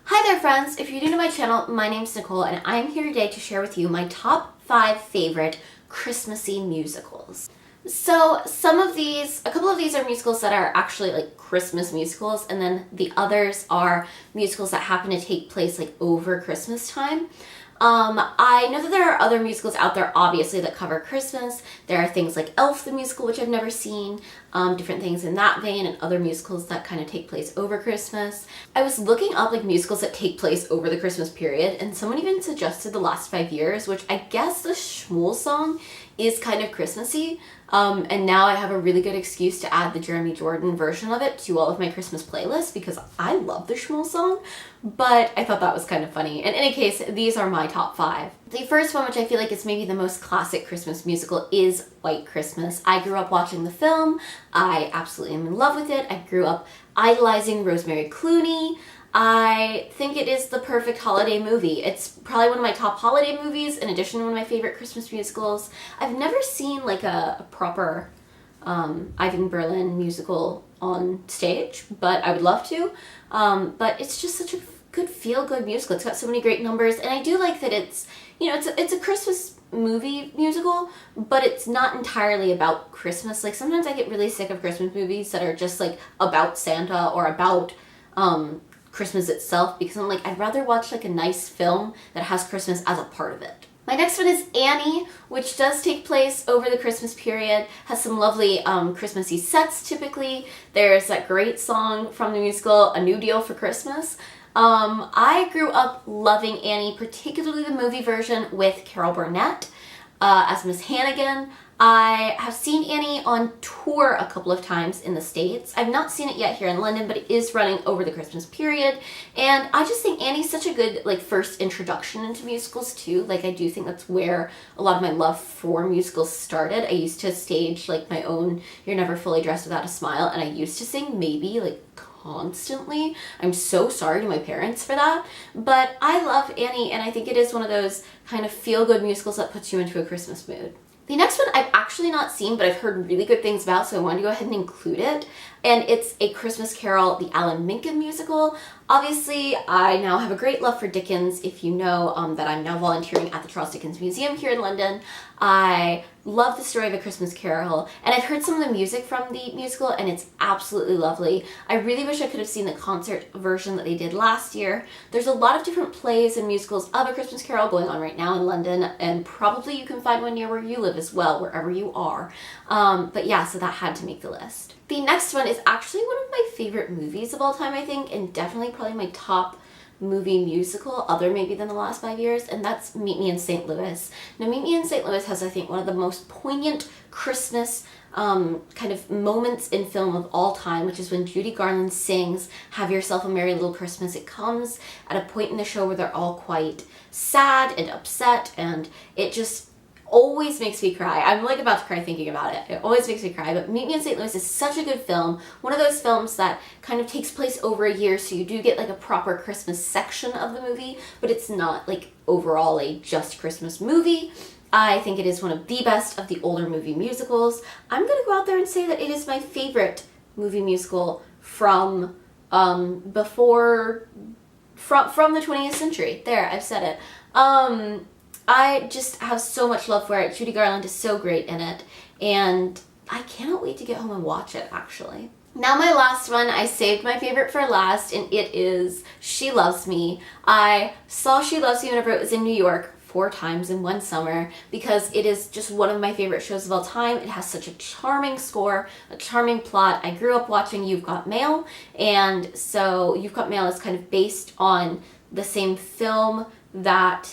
Hi there friends, if you're new to my channel, my name's Nicole and I'm here today to share with you my top 5 favorite Christmassy musicals. So a couple of these are musicals that are actually like Christmas musicals, and then the others are musicals that happen to take place like over Christmas time. I know that there are other musicals out there, obviously, that cover Christmas. There are things like Elf the musical, which I've never seen, different things in that vein, and other musicals that kind of take place over Christmas. I was looking up like musicals that take place over the Christmas period, and someone even suggested The Last 5 Years, which I guess the Shmuel song is kind of Christmassy. And now I have a really good excuse to add the Jeremy Jordan version of it to all of my Christmas playlists because I love the Shmuel song, but I thought that was kind of funny. In any case, these are my top 5. The first one, which I feel like is maybe the most classic Christmas musical, is White Christmas. I grew up watching the film. I absolutely am in love with it. I grew up idolizing Rosemary Clooney. I think it is the perfect holiday movie. It's probably one of my top holiday movies, in addition to one of my favorite Christmas musicals. I've never seen like a proper Ivan Berlin musical on stage, but I would love to. But it's just such a good feel-good musical. It's got so many great numbers, and I do like that it's, you know, it's a Christmas movie musical, but it's not entirely about Christmas. Like sometimes I get really sick of Christmas movies that are just like about Santa or about Christmas itself, because I'm like, I'd rather watch like a nice film that has Christmas as a part of it. My next one is Annie, which does take place over the Christmas period, has some lovely Christmassy sets typically. There's that great song from the musical, A New Deal for Christmas. I grew up loving Annie, particularly the movie version with Carol Burnett as Miss Hannigan. I have seen Annie on tour a couple of times in the States. I've not seen it yet here in London, but it is running over the Christmas period. And I just think Annie's such a good like first introduction into musicals too. Like I do think that's where a lot of my love for musicals started. I used to stage like my own You're Never Fully Dressed Without a Smile, and I used to sing Maybe like constantly. I'm so sorry to my parents for that, but I love Annie, and I think it is one of those kind of feel-good musicals that puts you into a Christmas mood. The next one I've actually not seen, but I've heard really good things about, so I wanted to go ahead and include it. And it's A Christmas Carol, the Alan Menken musical. Obviously, I now have a great love for Dickens. If you know that I'm now volunteering at the Charles Dickens Museum here in London, I love the story of A Christmas Carol, and I've heard some of the music from the musical, and it's absolutely lovely. I really wish I could have seen the concert version that they did last year. There's a lot of different plays and musicals of A Christmas Carol going on right now in London, and probably you can find one near where you live as well, wherever you are. But yeah, so that had to make the list. The next one is actually one of my favorite movies of all time, I think, and definitely probably my top movie musical, other maybe than The Last 5 Years, and that's Meet Me in St. Louis. Now, Meet Me in St. Louis has, I think, one of the most poignant Christmas kind of moments in film of all time, which is when Judy Garland sings Have Yourself a Merry Little Christmas. It comes at a point in the show where they're all quite sad and upset, and it just always makes me cry. I'm like about to cry thinking about it. It always makes me cry. But Meet Me in St. Louis is such a good film. One of those films that kind of takes place over a year, so you do get like a proper Christmas section of the movie, but it's not like overall a just Christmas movie. I think it is one of the best of the older movie musicals. I'm gonna go out there and say that it is my favorite movie musical from from the 20th century. There, I've said it. I just have so much love for it. Judy Garland is so great in it, and I cannot wait to get home and watch it, actually. Now my last one, I saved my favorite for last, and it is She Loves Me. I saw She Loves Me whenever it was in New York 4 times in one summer, because it is just one of my favorite shows of all time. It has such a charming score, a charming plot. I grew up watching You've Got Mail, and so You've Got Mail is kind of based on the same film that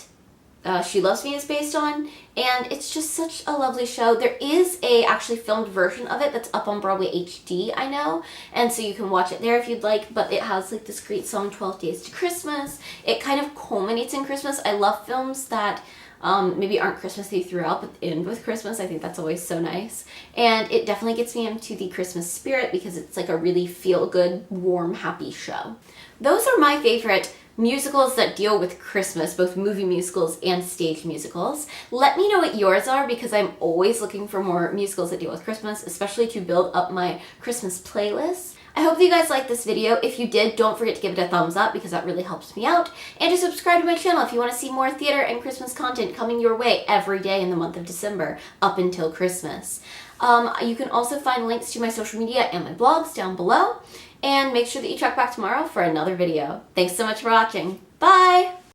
She Loves Me is based on, and it's just such a lovely show. There is a actually filmed version of it that's up on Broadway HD, I know, and so you can watch it there if you'd like, but it has like this great song, 12 Days to Christmas. It kind of culminates in Christmas. I love films that maybe aren't Christmassy throughout, but end with Christmas. I think that's always so nice, and it definitely gets me into the Christmas spirit because it's like a really feel-good, warm, happy show. Those are my favorite musicals that deal with Christmas, both movie musicals and stage musicals. Let me know what yours are, because I'm always looking for more musicals that deal with Christmas, especially to build up my Christmas playlist. I hope that you guys liked this video. If you did, don't forget to give it a thumbs up because that really helps me out. And to subscribe to my channel if you want to see more theater and Christmas content coming your way every day in the month of December up until Christmas. You can also find links to my social media and my blogs down below. And make sure that you check back tomorrow for another video. Thanks so much for watching. Bye!